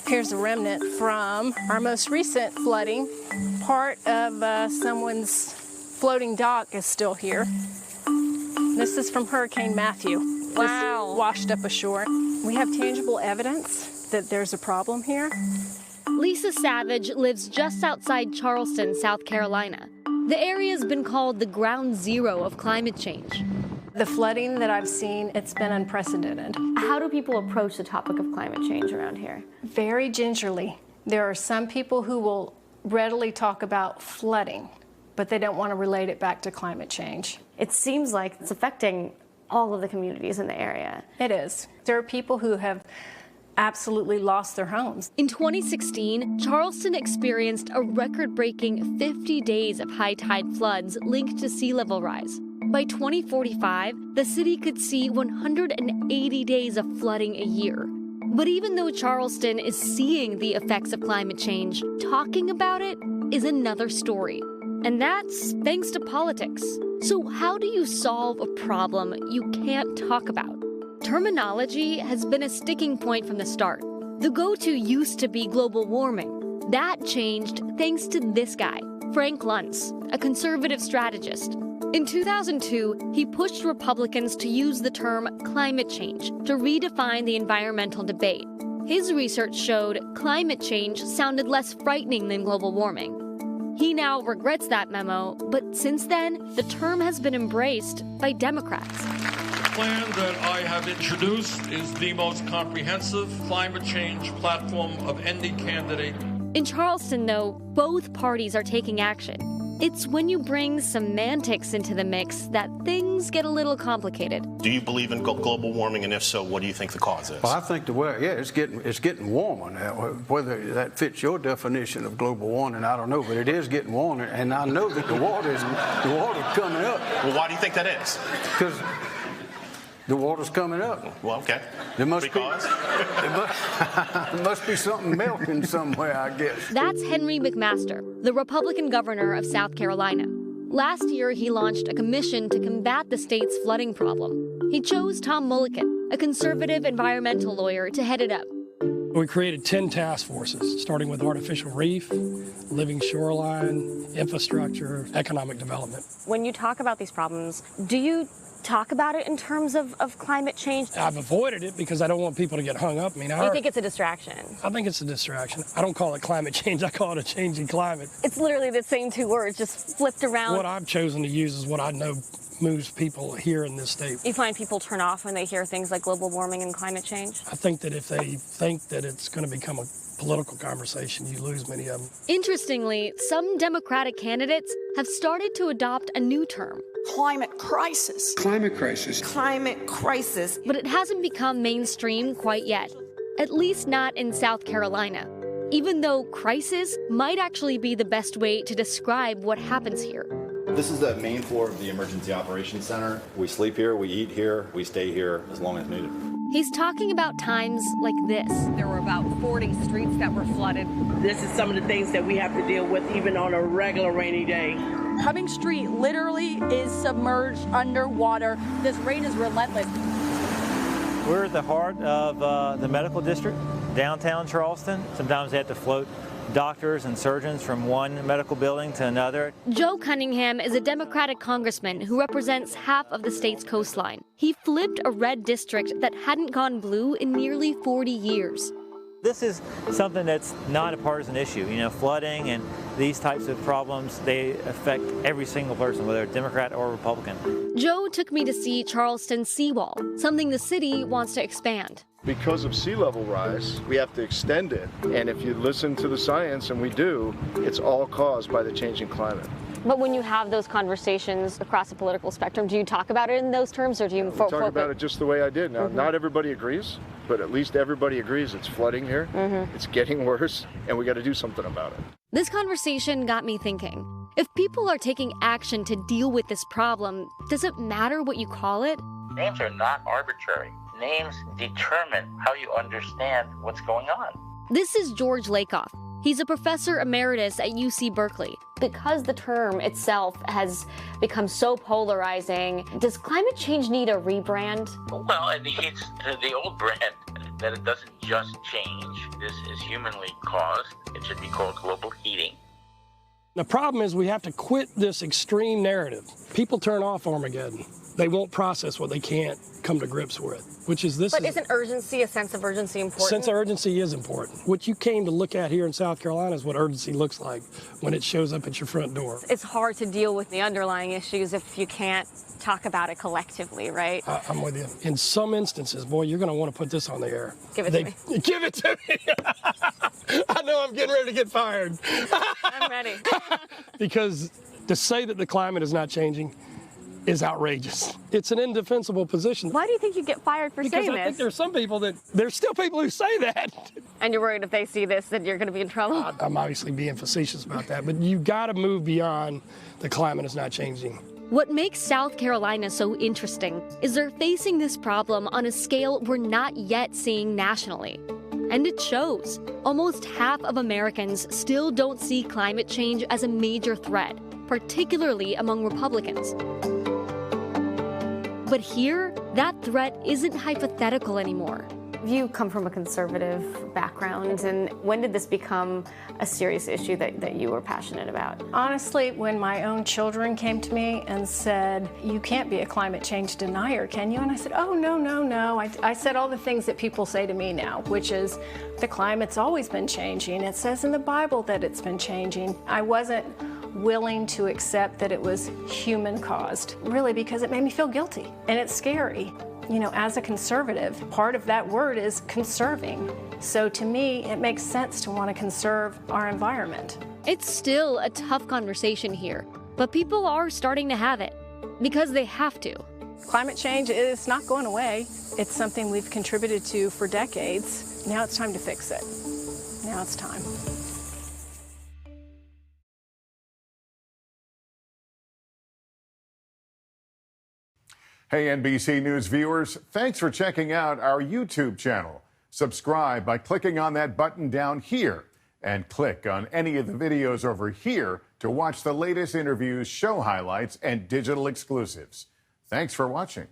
Here's a remnant from our most recent flooding. Part of someone's floating dock is still here. This is from Hurricane Matthew. Wow. Just washed up ashore. We have tangible evidence that there's a problem here. Lisa Savage lives just outside Charleston, South Carolina. The area's been called the ground zero of climate change. The flooding that I've seen, it's been unprecedented. How do people approach the topic of climate change around here? Very gingerly. There are some people who will readily talk about flooding, but they don't want to relate it back to climate change. It seems like it's affecting all of the communities in the area. It is. There are people who have absolutely lost their homes. In 2016, Charleston experienced a record-breaking 50 days of high tide floods linked to sea level rise. By 2045, the city could see 180 days of flooding a year. But even though Charleston is seeing the effects of climate change, talking about it is another story. And that's thanks to politics. So how do you solve a problem you can't talk about? Terminology has been a sticking point from the start. The go-to used to be global warming. That changed thanks to this guy, Frank Luntz, a conservative strategist. In 2002, he pushed Republicans to use the term climate change to redefine the environmental debate. His research showed climate change sounded less frightening than global warming. He now regrets that memo, but since then, the term has been embraced by Democrats. The plan that I have introduced is the most comprehensive climate change platform of any candidate. In Charleston, though, both parties are taking action. It's when you bring semantics into the mix that things get a little complicated. Do you believe in global warming, and if so, what do you think the cause is? Well, I think it's getting warmer now. Whether that fits your definition of global warming, I don't know, but it is getting warmer, and I know that the water's coming up. Well, why do you think that is? Because the water's coming up. Well, okay. There must be something melting somewhere, I guess. That's Henry McMaster, the Republican governor of South Carolina. Last year, he launched a commission to combat the state's flooding problem. He chose Tom Mulliken, a conservative environmental lawyer, to head it up. We created 10 task forces, starting with artificial reef, living shoreline, infrastructure, economic development. When you talk about these problems, do you talk about it in terms of climate change? I've avoided it because I don't want people to get hung up. You think it's a distraction? I think it's a distraction. I don't call it climate change. I call it a changing climate. It's literally the same two words, just flipped around. What I've chosen to use is what I know moves people here in this state. You find people turn off when they hear things like global warming and climate change? I think that if they think that it's going to become a political conversation, you lose many of them. Interestingly, some Democratic candidates have started to adopt a new term. Climate crisis. Climate crisis. Climate crisis. But it hasn't become mainstream quite yet, at least not in South Carolina, even though crisis might actually be the best way to describe what happens here. This is the main floor of the Emergency Operations Center. We sleep here, we eat here, we stay here as long as needed. He's talking about times like this. There were about 40 streets that were flooded. This is some of the things that we have to deal with even on a regular rainy day. Cumming Street literally is submerged underwater. This rain is relentless. We're at the heart of the medical district, downtown Charleston. Sometimes they have to float doctors and surgeons from one medical building to another. Joe Cunningham is a Democratic congressman who represents half of the state's coastline. He flipped a red district that hadn't gone blue in nearly 40 years. This is something that's not a partisan issue. You know, flooding and these types of problems, they affect every single person, whether Democrat or Republican. Joe took me to see Charleston's seawall, something the city wants to expand. Because of sea level rise, we have to extend it. And if you listen to the science, and we do, it's all caused by the changing climate. But when you have those conversations across the political spectrum, do you talk about it in those terms, or do you talk about it just the way I did? Now, not everybody agrees, but at least everybody agrees it's flooding here, it's getting worse, and we got to do something about it. This conversation got me thinking. If people are taking action to deal with this problem, does it matter what you call it? Names are not arbitrary. Names determine how you understand what's going on. This is George Lakoff. He's a professor emeritus at UC Berkeley. Because the term itself has become so polarizing, does climate change need a rebrand? Well, it needs the old brand that it doesn't just change. This is humanly caused. It should be called global heating. The problem is we have to quit this extreme narrative. People turn off Armageddon. They won't process what they can't come to grips with, which is this. But isn't urgency, a sense of urgency, important? Sense of urgency is important. What you came to look at here in South Carolina is what urgency looks like when it shows up at your front door. It's hard to deal with the underlying issues if you can't talk about it collectively, right? I'm with you. In some instances, boy, you're going to want to put this on the air. Give it to me. Give it to me. I know I'm getting ready to get fired. I'm ready. Because to say that the climate is not changing is outrageous. It's an indefensible position. Why do you think you get fired for saying this? Because I think there's some people there's still people who say that. And you're worried if they see this that you're going to be in trouble? I'm obviously being facetious about that, but you've got to move beyond the climate is not changing. What makes South Carolina so interesting is they're facing this problem on a scale we're not yet seeing nationally. And it shows. Almost half of Americans still don't see climate change as a major threat, particularly among Republicans. But here, that threat isn't hypothetical anymore. You come from a conservative background, and when did this become a serious issue that you were passionate about? Honestly, when my own children came to me and said, you can't be a climate change denier, can you? And I said, oh, no, no, no. I said all the things that people say to me now, which is the climate's always been changing. It says in the Bible that it's been changing. I wasn't willing to accept that it was human caused, really, because it made me feel guilty, and it's scary. You know, as a conservative, part of that word is conserving. So to me, it makes sense to want to conserve our environment. It's still a tough conversation here, but people are starting to have it because they have to. Climate change is not going away. It's something we've contributed to for decades. Now it's time to fix it. Now it's time. Hey, NBC News viewers, thanks for checking out our YouTube channel. Subscribe by clicking on that button down here and click on any of the videos over here to watch the latest interviews, show highlights, and digital exclusives. Thanks for watching.